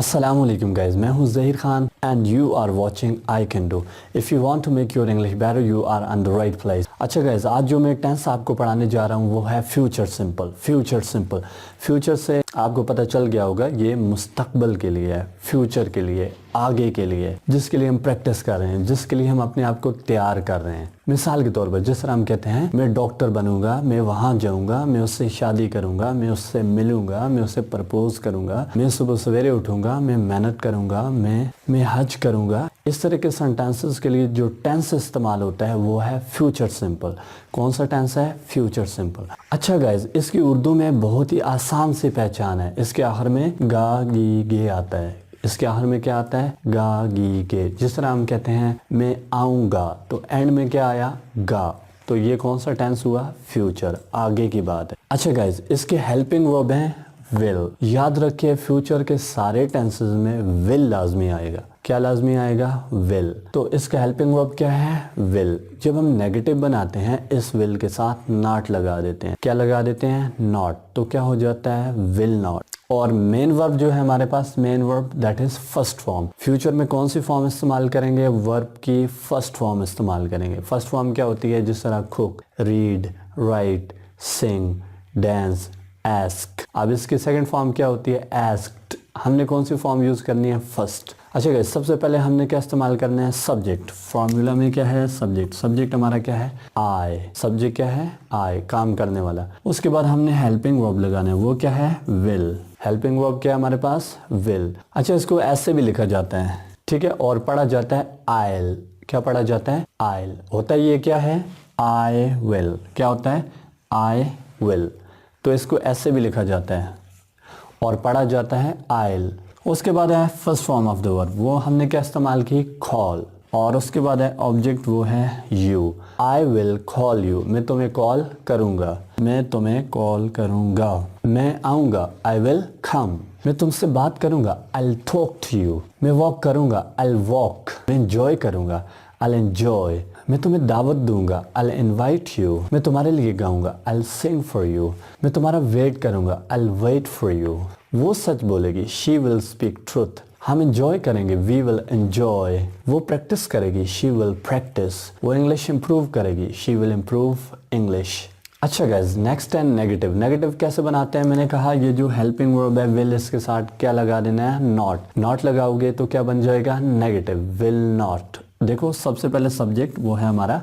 Assalamualaikum guys, मैं हूँ Zaheer Khan and you are watching I Can Do. If you want to make your English better, you are on the right place. अच्छा guys, आज जो मैं tense आपको पढ़ाने जा रहा हूँ वो है फ्यूचर सिंपल। फ्यूचर से आपको पता चल गया होगा ये मुस्तकबिल के लिए है, फ्यूचर के लिए, आगे के लिए, जिसके लिए हम प्रैक्टिस कर रहे हैं, जिसके लिए हम अपने आप को तैयार कर रहे हैं। मिसाल के तौर पर जिस तरह हम कहते हैं मैं डॉक्टर बनूंगा, मैं वहाँ जाऊंगा, मैं उससे शादी करूंगा, मैं उससे मिलूंगा, मैं उससे प्रपोज करूंगा, मैं सुबह सवेरे उठूंगा, मैं मेहनत करूंगा, मैं हज करूंगा। इस तरह के सेंटेंसेस के लिए जो टेंस इस्तेमाल होता है वो है फ्यूचर सिंपल। कौन सा टेंस है? Future simple. अच्छा गाइज, इसकी उर्दू में बहुत ही आसान सी पहचान है। इसके आखिर में गा गी गे आता है। इसके आखिर में क्या आता है? गा गी गे। जिस तरह हम कहते हैं मैं आऊँगा तो एंड में क्या आया? गा। तो ये कौन सा टेंस हुआ? फ्यूचर, आगे की बात है। अच्छा गाइज, इसके हेल्पिंग वर्ब हैं विल। याद रखिए फ्यूचर के सारे टेंसेस में विल लाजमी आएगा। क्या लाजमी आएगा? विल। तो इसका हेल्पिंग वर्ब क्या है? विल। जब हम नेगेटिव बनाते हैं इस विल के साथ नॉट लगा देते हैं। क्या लगा देते हैं? नॉट। तो क्या हो जाता है? Will not. और मेन वर्ब जो है हमारे पास, main verb that is first form. Future में कौन सी फॉर्म इस्तेमाल करेंगे? वर्ब की फर्स्ट फॉर्म इस्तेमाल करेंगे। फर्स्ट फॉर्म क्या होती है? जिस तरह कुक, रीड, राइट, सिंग, डांस, एस्क। अब इसकी सेकंड फॉर्म क्या होती है? एस्क्ड। हमने कौन सी फॉर्म यूज करनी है? फर्स्ट। अच्छा गाइस, सबसे पहले हमने क्या इस्तेमाल करना है? सब्जेक्ट। फॉर्मूला में क्या है? सब्जेक्ट। सब्जेक्ट हमारा क्या है? आई। सब्जेक्ट क्या है? आई, काम करने वाला। उसके बाद हमने हेल्पिंग वर्ब लगाना है, वो क्या है? विल। हेल्पिंग वर्ब क्या है हमारे पास? विल। अच्छा, इसको ऐसे भी लिखा जाता है, ठीक है, और पढ़ा जाता है आइल। क्या पढ़ा जाता है? आइल। होता है ये क्या है? I will. क्या होता है? I will. तो इसको ऐसे भी लिखा जाता है और पढ़ा जाता है आइल। उसके बाद है first form of the verb, वो हमने क्या इस्तेमाल की? कॉल। और उसके बाद है ऑब्जेक्ट, वो है you. I will call you. मैं तुम्हें कॉल करूँगा, मैं तुम्हें कॉल करूँगा। मैं आऊँगा, आई विल कम। मैं तुमसे बात करूँगा, I will talk to you. मैं वॉक करूँगा, आई विल वॉक। मैं एंजॉय करूँगा, आई विल एंजॉय। मैं तुम्हें दावत दूंगा, आई विल इनवाइट यू। मैं तुम्हारे लिए गाऊंगा, I will sing for you. मैं तुम्हारा वेट करूंगा, I will wait for you. वो सच बोलेगी, शी विल स्पीक ट्रूथ। हम एंजॉय करेंगे, वी विल एंजॉय। वो प्रैक्टिस करेगी, शी विल प्रैक्टिस। वो इंग्लिश इंप्रूव करेगी, शी विल इंप्रूव इंग्लिश। अच्छा गाइज, नेक्स्ट है नेगेटिव। नेगेटिव कैसे बनाते हैं? मैंने कहा ये जो हेल्पिंग वर्ब है विल, इसके साथ क्या लगा देना है? नॉट। नॉट लगाओगे तो क्या बन जाएगा? नेगेटिव। Will not. देखो सबसे पहले सब्जेक्ट वो है हमारा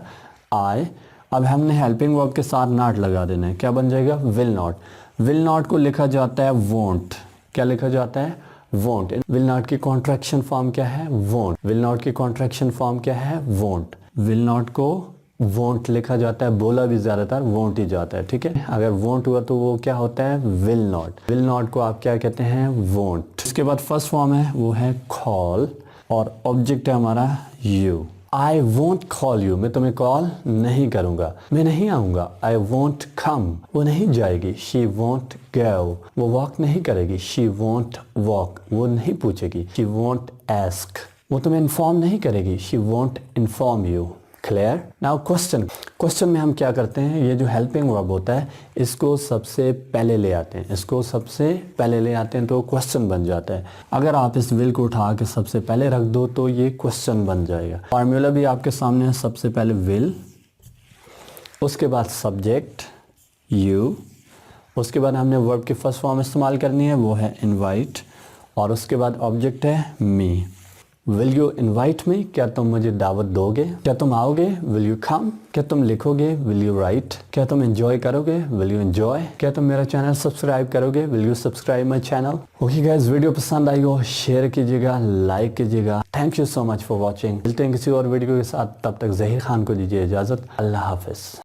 आई। अब हमने हेल्पिंग वर्ब के साथ नॉट लगा देना है। क्या बन जाएगा? Will not. विल नॉट को लिखा जाता है वोंट। क्या लिखा जाता है? वोंट। विल नॉट की कॉन्ट्रैक्शन फॉर्म क्या है? वोंट। विल नॉट की कॉन्ट्रैक्शन फॉर्म क्या है? वोंट। विल नॉट को वोंट लिखा जाता है, बोला भी ज्यादातर वोंट ही जाता है, ठीक है। अगर वोंट हुआ तो वो क्या होता है? Will not. विल नॉट को आप क्या कहते हैं? वोंट। इसके बाद फर्स्ट फॉर्म है वो है कॉल और ऑब्जेक्ट है हमारा you. I won't call you. मैं तुम्हें कॉल नहीं करूंगा, मैं नहीं आऊंगा। I won't come. वो नहीं जाएगी, शी वोंट गो। वो वॉक नहीं करेगी, शी वोंट वॉक। वो नहीं पूछेगी, शी वोंट आस्क। वो तुम्हें इन्फॉर्म नहीं करेगी, she won't inform you. Clear? Now question. Question में हम क्या करते हैं? ये जो हेल्पिंग वर्ब होता है इसको सबसे पहले ले आते हैं। इसको सबसे पहले ले आते हैं तो क्वेश्चन बन जाता है। अगर आप इस विल को उठा के सबसे पहले रख दो तो ये क्वेश्चन बन जाएगा। फॉर्मूला भी आपके सामने है। सबसे पहले विल, उसके बाद सब्जेक्ट यू, उसके बाद हमने वर्ब की फर्स्ट फॉर्म इस्तेमाल करनी है वो है इनवाइट, और उसके बाद ऑब्जेक्ट है me. Will you invite me? क्या तुम मुझे दावत दोगे? क्या तुम आओगे? Will you come? क्या तुम लिखोगे? Will you write? क्या तुम एंजॉय करोगे? Will you enjoy? क्या तुम मेरा चैनल सब्सक्राइब करोगे? Will you subscribe my channel? Okay guys, video पसंद आई हो शेयर कीजिएगा, लाइक कीजिएगा। Thank you so much for watching. मिलते हैं किसी और वीडियो के साथ, तब तक ज़हीर खान को दीजिए इजाज़त। अल्लाह हाफिज़।